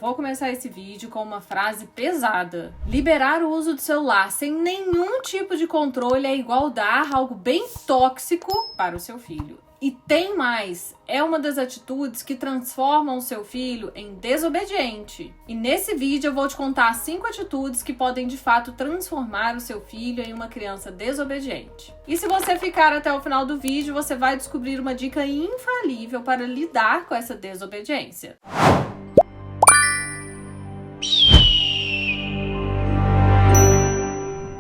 vou começar esse vídeo com uma frase pesada. Liberar o uso do celular sem nenhum tipo de controle é igual dar algo bem tóxico para o seu filho. E tem mais, é uma das atitudes que transformam o seu filho em desobediente. E nesse vídeo eu vou te contar 5 atitudes que podem de fato transformar o seu filho em uma criança desobediente. E se você ficar até o final do vídeo, você vai descobrir uma dica infalível para lidar com essa desobediência.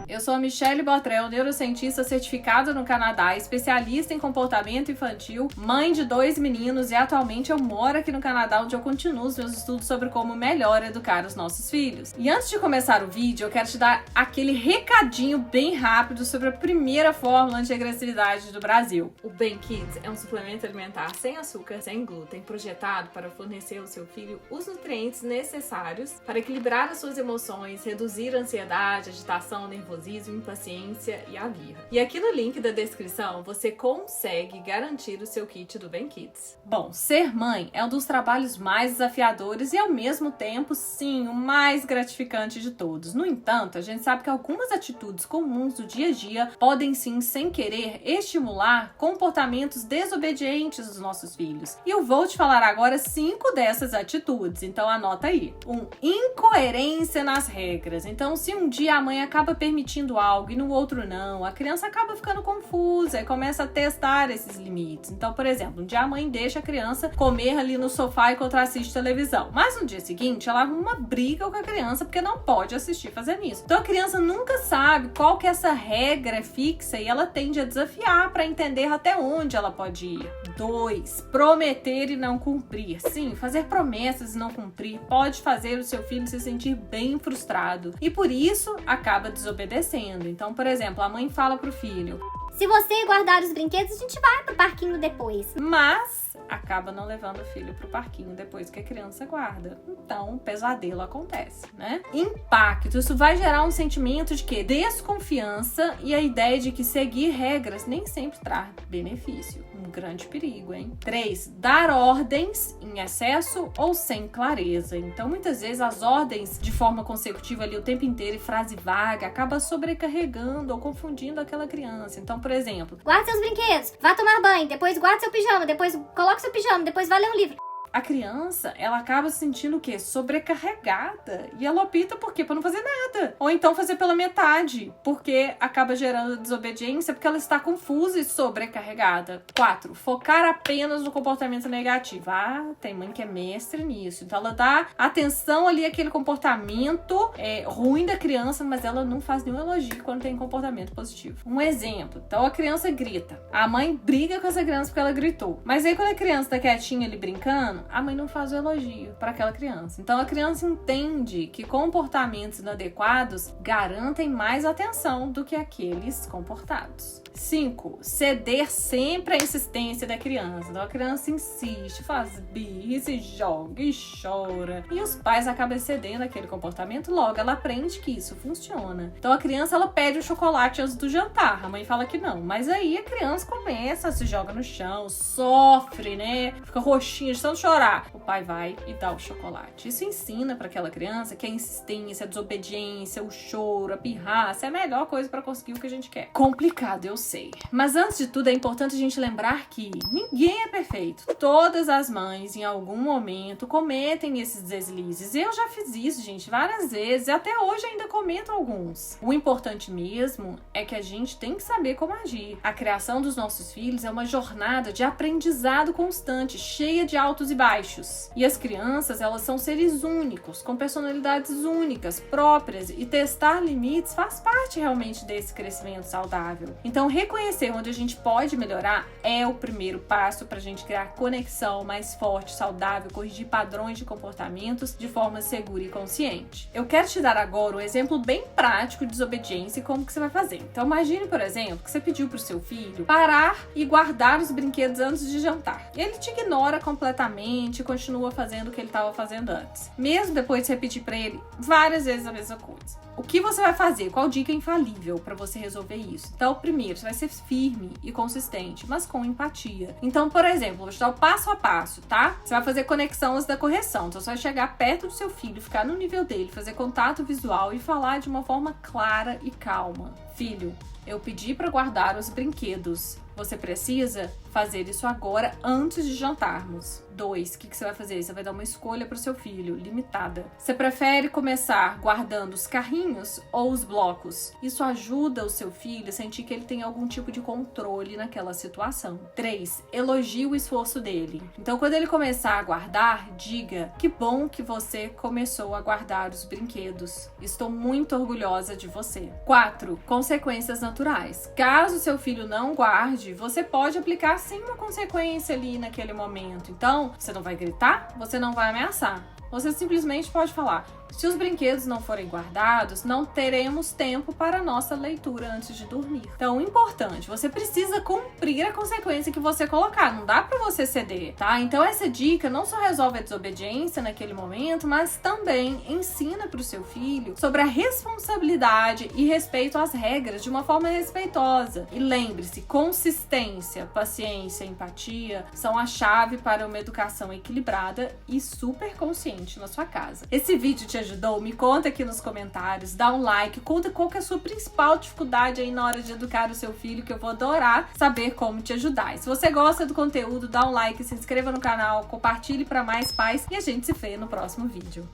Eu sou a Michelle Botrel, neurocientista certificada no Canadá, especialista em comportamento infantil, mãe de 2 meninos e atualmente eu moro aqui no Canadá, onde eu continuo os meus estudos sobre como melhor educar os nossos filhos. E antes de começar o vídeo, eu quero te dar aquele recadinho bem rápido sobre a primeira fórmula anti-agressividade do Brasil. O Ben Kids é um suplemento alimentar sem açúcar, sem glúten, projetado para fornecer ao seu filho os nutrientes necessários para equilibrar as suas emoções, reduzir a ansiedade, agitação, nervosismo, impaciência e a birra. E aqui no link da descrição você consegue garantir o seu kit do Ben Kids. Bom, ser mãe é um dos trabalhos mais desafiadores e ao mesmo tempo, sim, o mais gratificante de todos. No entanto, a gente sabe que algumas atitudes comuns do dia a dia podem sim, sem querer, estimular comportamentos desobedientes dos nossos filhos. E eu vou te falar agora 5 dessas atitudes, então anota aí. Incoerência nas regras. Então, se um dia a mãe acaba permitindo algo e no outro não, a criança acaba ficando confusa e começa a testar esses limites. Então, por exemplo, um dia a mãe deixa a criança comer ali no sofá enquanto assiste televisão, mas no dia seguinte ela arruma uma briga com a criança porque não pode assistir fazendo isso. Então a criança nunca sabe qual que é essa regra fixa e ela tende a desafiar para entender até onde ela pode ir. 2. Prometer e não cumprir. Sim, fazer promessas e não cumprir pode fazer o seu filho se sentir bem frustrado e por isso acaba desobedecendo. Então, por exemplo, a mãe fala pro filho: se você guardar os brinquedos, a gente vai pro parquinho depois. Mas acaba não levando o filho pro parquinho depois que a criança guarda. Então, o pesadelo acontece, né? Impacto. Isso vai gerar um sentimento de quê? Desconfiança e a ideia de que seguir regras nem sempre traz benefício. Um grande perigo, hein? 3. Dar ordens em excesso ou sem clareza. Então, muitas vezes, as ordens de forma consecutiva ali o tempo inteiro e frase vaga acaba sobrecarregando ou confundindo aquela criança. Então, por exemplo, guarde seus brinquedos, vá tomar banho, depois guarde seu pijama, depois coloque seu pijama, depois vá ler um livro. A criança, ela acaba se sentindo o quê? Sobrecarregada. E ela opta por quê? Pra não fazer nada. Ou então fazer pela metade, porque acaba gerando desobediência, porque ela está confusa e sobrecarregada. 4. Focar apenas no comportamento negativo. Ah, tem mãe que é mestre nisso. Então ela dá atenção ali àquele comportamento ruim da criança, mas ela não faz nenhum elogio quando tem comportamento positivo. Um exemplo. Então a criança grita. A mãe briga com essa criança porque ela gritou. Mas aí quando a criança tá quietinha ali brincando, a mãe não faz o elogio para aquela criança. Então a criança entende que comportamentos inadequados garantem mais atenção do que aqueles comportados. 5. Ceder sempre à insistência da criança. Então a criança insiste, faz birra, se joga e chora. E os pais acabam cedendo aquele comportamento, logo ela aprende que isso funciona. Então a criança ela pede o chocolate antes do jantar. A mãe fala que não. Mas aí a criança começa, se joga no chão, sofre, né? Fica roxinha de tanto chorar. O pai vai e dá o chocolate. Isso ensina para aquela criança que a insistência, a desobediência, o choro, a pirraça é a melhor coisa para conseguir o que a gente quer. Complicado, eu sei. Mas antes de tudo é importante a gente lembrar que ninguém é perfeito. Todas as mães em algum momento cometem esses deslizes. Eu já fiz isso, gente, várias vezes e até hoje ainda cometo alguns. O importante mesmo é que a gente tem que saber como agir. A criação dos nossos filhos é uma jornada de aprendizado constante, cheia de altos e baixos. E as crianças, elas são seres únicos, com personalidades únicas, próprias, e testar limites faz parte realmente desse crescimento saudável. Então, reconhecer onde a gente pode melhorar é o primeiro passo para a gente criar conexão mais forte, saudável, corrigir padrões de comportamentos de forma segura e consciente. Eu quero te dar agora um exemplo bem prático de desobediência e como que você vai fazer. Então, imagine, por exemplo, que você pediu para o seu filho parar e guardar os brinquedos antes de jantar. Ele te ignora completamente novamente e continua fazendo o que ele estava fazendo antes. Mesmo depois de repetir para ele várias vezes a mesma coisa. O que você vai fazer? Qual dica infalível para você resolver isso? Então, primeiro, você vai ser firme e consistente, mas com empatia. Então, por exemplo, vou te dar o passo a passo, tá? Você vai fazer conexão antes da correção. Então, você vai chegar perto do seu filho, ficar no nível dele, fazer contato visual e falar de uma forma clara e calma. Filho, eu pedi para guardar os brinquedos. Você precisa fazer isso agora, antes de jantarmos. 2. O que você vai fazer? Você vai dar uma escolha para o seu filho, limitada. Você prefere começar guardando os carrinhos ou os blocos? Isso ajuda o seu filho a sentir que ele tem algum tipo de controle naquela situação. 3. Elogie o esforço dele. Então, quando ele começar a guardar, diga: que bom que você começou a guardar os brinquedos. Estou muito orgulhosa de você. 4. Consequências naturais. Caso seu filho não guarde, você pode aplicar sim uma consequência ali naquele momento. Então, você não vai gritar, você não vai ameaçar. Você simplesmente pode falar: se os brinquedos não forem guardados, não teremos tempo para a nossa leitura antes de dormir. Então, importante, você precisa cumprir a consequência que você colocar. Não dá para você ceder, tá? Então, essa dica não só resolve a desobediência naquele momento, mas também ensina para o seu filho sobre a responsabilidade e respeito às regras de uma forma respeitosa. E lembre-se, consistência, paciência, empatia são a chave para uma educação equilibrada e super consciente na sua casa. Esse vídeo te ajudou? Me conta aqui nos comentários, dá um like, conta qual que é a sua principal dificuldade aí na hora de educar o seu filho, que eu vou adorar saber como te ajudar. E se você gosta do conteúdo, dá um like, se inscreva no canal, compartilhe para mais pais e a gente se vê no próximo vídeo.